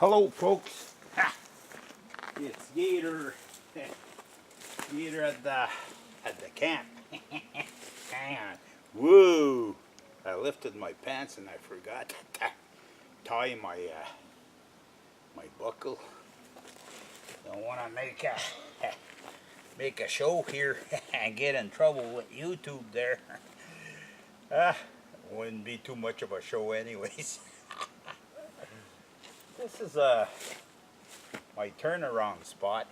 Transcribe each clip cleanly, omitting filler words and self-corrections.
Hello, folks. Ha! It's Gator. Gator at the camp. Hang on. Woo! I lifted my pants and I forgot to tie my buckle. Don't want to make a show here and get in trouble with YouTube there. Wouldn't be too much of a show anyways. This is my turnaround spot.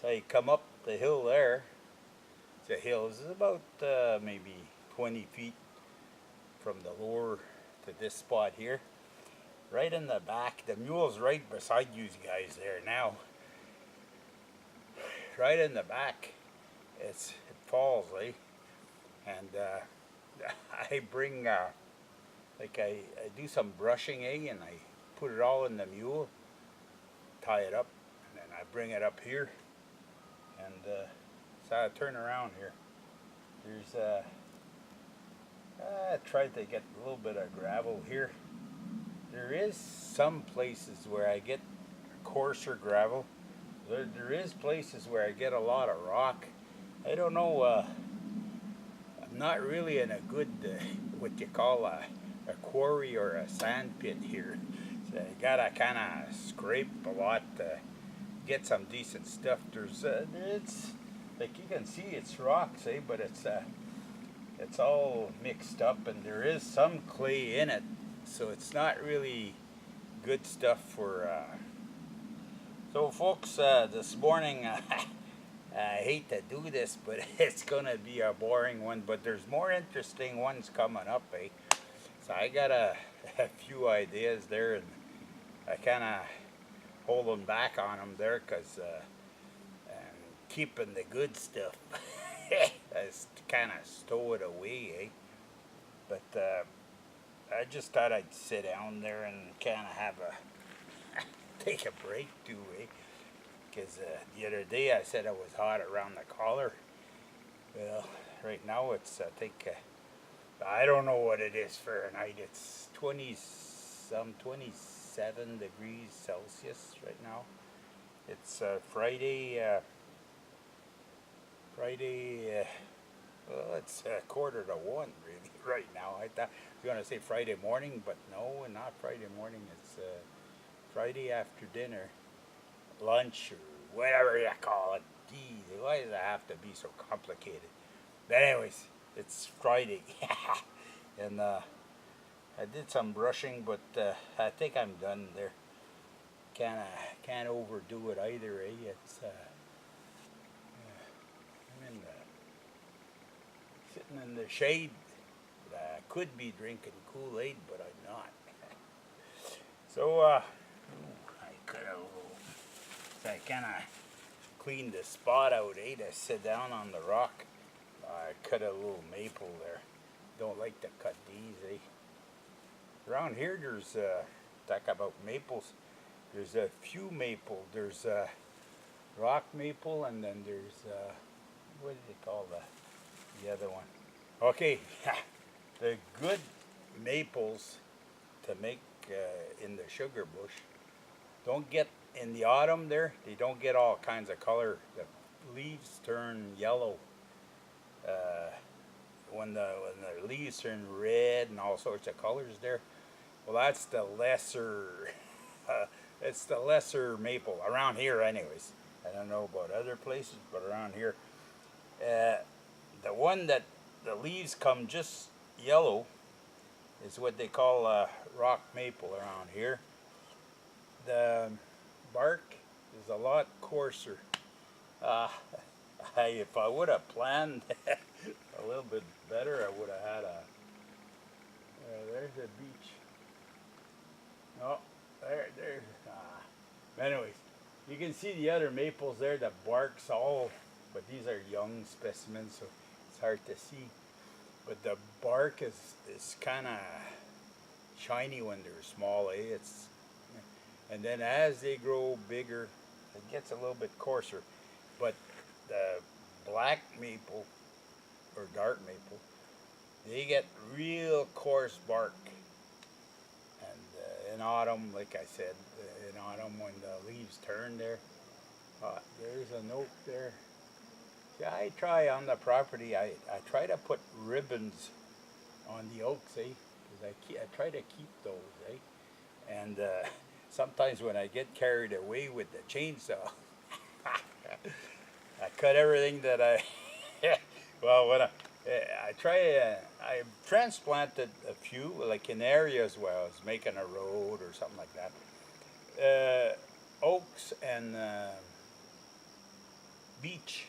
So you come up the hill there. The hill is about maybe 20 feet from the lower to this spot here. Right in the back. The mule's right beside you guys there now. Right in the back. It falls, eh? And I bring like I do some brushing, eh? And I put it all in the mule, tie it up, and then I bring it up here, and so I turn around here. There's I tried to get a little bit of gravel here. There is some places where I get coarser gravel. There is places where I get a lot of rock. I don't know. I'm not really in a good what you call a quarry or a sand pit here. So I gotta kind of scrape a lot to get some decent stuff. There's it's like you can see it's rocks, eh? But it's all mixed up, and there is some clay in it, so it's not really good stuff for. So, folks, this morning I hate to do this, but it's gonna be a boring one. But there's more interesting ones coming up, eh? So I got a few ideas there, and I kind of holding back on them there because I'm keeping the good stuff. I kind of stow it away, eh? But I just thought I'd sit down there and kind of have take a break too, eh? Because the other day I said it was hot around the collar. Well, right now it's I think I don't know what it is Fahrenheit. It's 27 degrees Celsius right now. It's Friday. Well, it's 1:45 really right now. I thought I was going to say Friday morning, but no, not Friday morning. It's Friday after dinner, lunch, or whatever you call it. Gee, why does it have to be so complicated? But anyways, it's Friday. And I did some brushing, but I think I'm done there. Can't overdo it either, eh? It's I'm sitting in the shade. I could be drinking Kool-Aid, but I'm not. So I could have. I kind of cleaned the spot out, eh? To sit down on the rock. I cut a little maple there. Don't like to cut these, eh? Around here, there's talk about maples. There's a few maple. There's rock maple, and then there's what do they call the other one? Okay, the good maples to make in the sugar bush don't get in the autumn there. They don't get all kinds of color. The leaves turn yellow. When the leaves turn red and all sorts of colors there, well, that's the lesser. It's the lesser maple around here, anyways. I don't know about other places, but around here, the one that the leaves come just yellow is what they call rock maple around here. The bark is a lot coarser. If I would have planned a little bit better, I would have had a. There's a beach. Oh, there's. Anyways, you can see the other maples there. The bark's all, but these are young specimens, so it's hard to see. But the bark is kind of shiny when they're small, eh? And then as they grow bigger, it gets a little bit coarser. But the black maple or dark maple, they get real coarse bark. And in autumn, like I said, on them when the leaves turn there. There's an oak there. Yeah, I try on the property. I try to put ribbons on the oaks, eh? 'Cause I try to keep those, eh? And sometimes when I get carried away with the chainsaw, I cut everything that I. Well, I try, I transplanted a few, like in areas where I was making a road or something like that. Oaks and beech,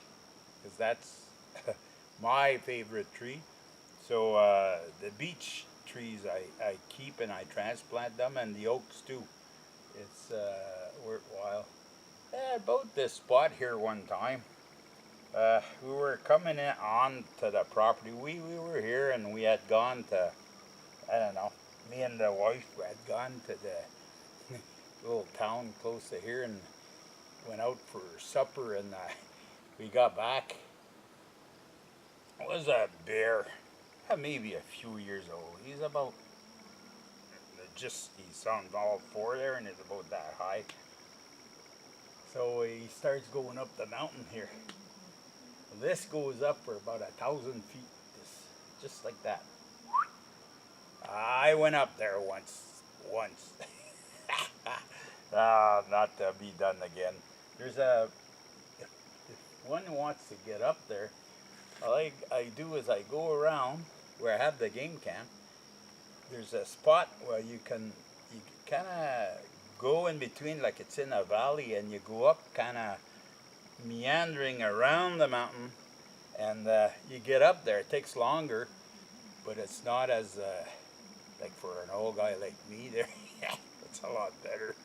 because that's my favorite tree. So the beech trees I keep and I transplant them, and the oaks too. It's worthwhile. About this spot here one time, we were coming in on to the property. We were here and we had gone to, I don't know, me and the wife had gone to the little town close to here and went out for supper, and we got back. It was a bear, maybe a few years old. He's about, he's on all four there and he's about that high. So he starts going up the mountain here. This goes up for about 1,000 feet, just like that. I went up there once. Not to be done again. There's if one wants to get up there, all I do is I go around where I have the game camp. There's a spot where you kind of go in between, like it's in a valley, and you go up kind of meandering around the mountain, and you get up there. It takes longer, but it's not as like for an old guy like me there. It's a lot better.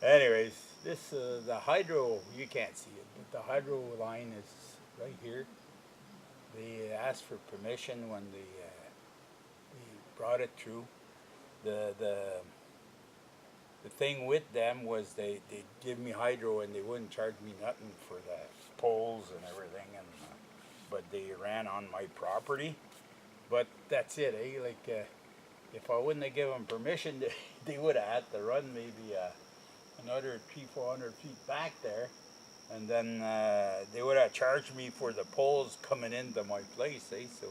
Anyways, this the hydro, you can't see it, but the hydro line is right here. They asked for permission when they brought it through. The thing with them was they give me hydro and they wouldn't charge me nothing for the poles and everything, and but they ran on my property. But that's it, eh? Like if I wouldn't have given them permission, they would have had to run maybe another 300-400 feet back there, and then they would have charged me for the poles coming into my place, eh? So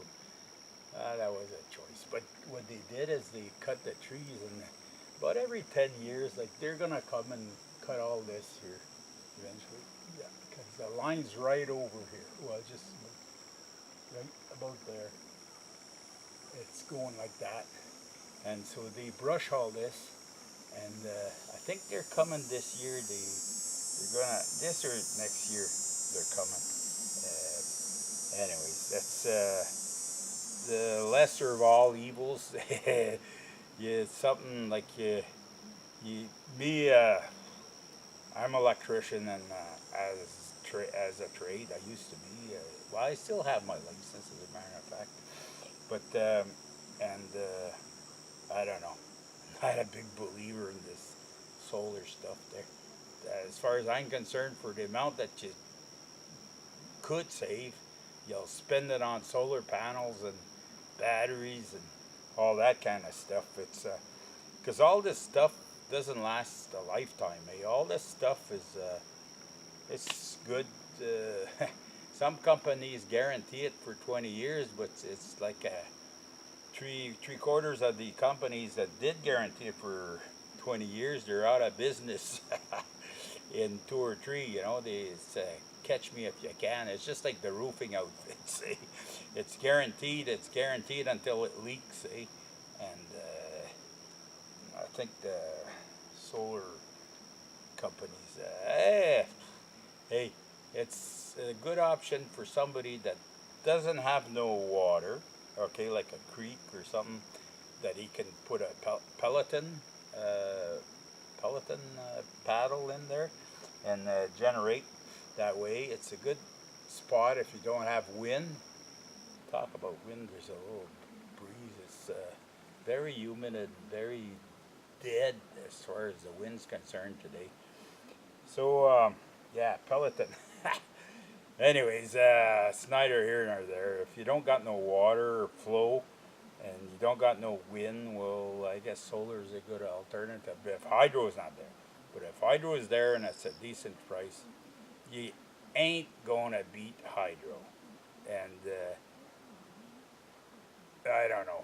that was a choice. But what they did is they cut the trees, and about every 10 years, like they're gonna come and cut all this here eventually. Yeah, because the line's right over here. Well, just right about there. It's going like that, and so they brush all this, and I think they're coming this year. They're gonna this or next year they're coming. Anyways, that's the lesser of all evils. Yeah, it's something like me. I'm an electrician, and as a trade, I used to be. Well, I still have my license, as a matter of fact. But I don't know. I'm not a big believer in this solar stuff there. As far as I'm concerned, for the amount that you could save, you'll spend it on solar panels and batteries and all that kind of stuff. It's because all this stuff doesn't last a lifetime. Eh? All this stuff is it's good. Some companies guarantee it for 20 years, but it's like three-quarters of the companies that did guarantee it for 20 years, they're out of business in 2 or 3. You know, it's catch me if you can. It's just like the roofing outfits. Eh? It's guaranteed. It's guaranteed until it leaks. Eh? And I think the solar companies, hey, it's a good option for somebody that doesn't have no water, okay, like a creek or something, that he can put a Peloton paddle in there and generate that way. It's a good spot if you don't have wind. Talk about wind, there's a little breeze. It's very humid and very dead as far as the wind's concerned today. So, yeah, Peloton. Anyways, it's neither here nor there. If you don't got no water or flow, and you don't got no wind, well, I guess solar is a good alternative if hydro is not there. But if hydro is there and it's a decent price, you ain't gonna beat hydro. And I don't know.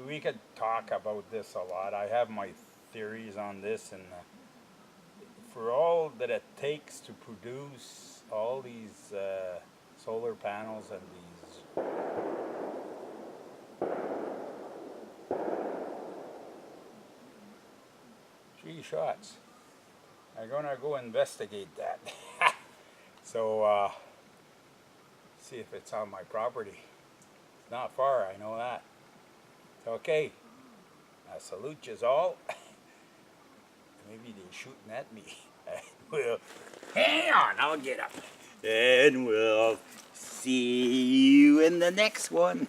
We could talk about this a lot. I have my theories on this, and for all that it takes to produce all these solar panels and these 3 shots, I'm gonna go investigate that. So see if it's on my property. It's not far, I know that. Okay, I salute yous all. Maybe they're shooting at me. Well, hang on, I'll get up. And we'll see you in the next one.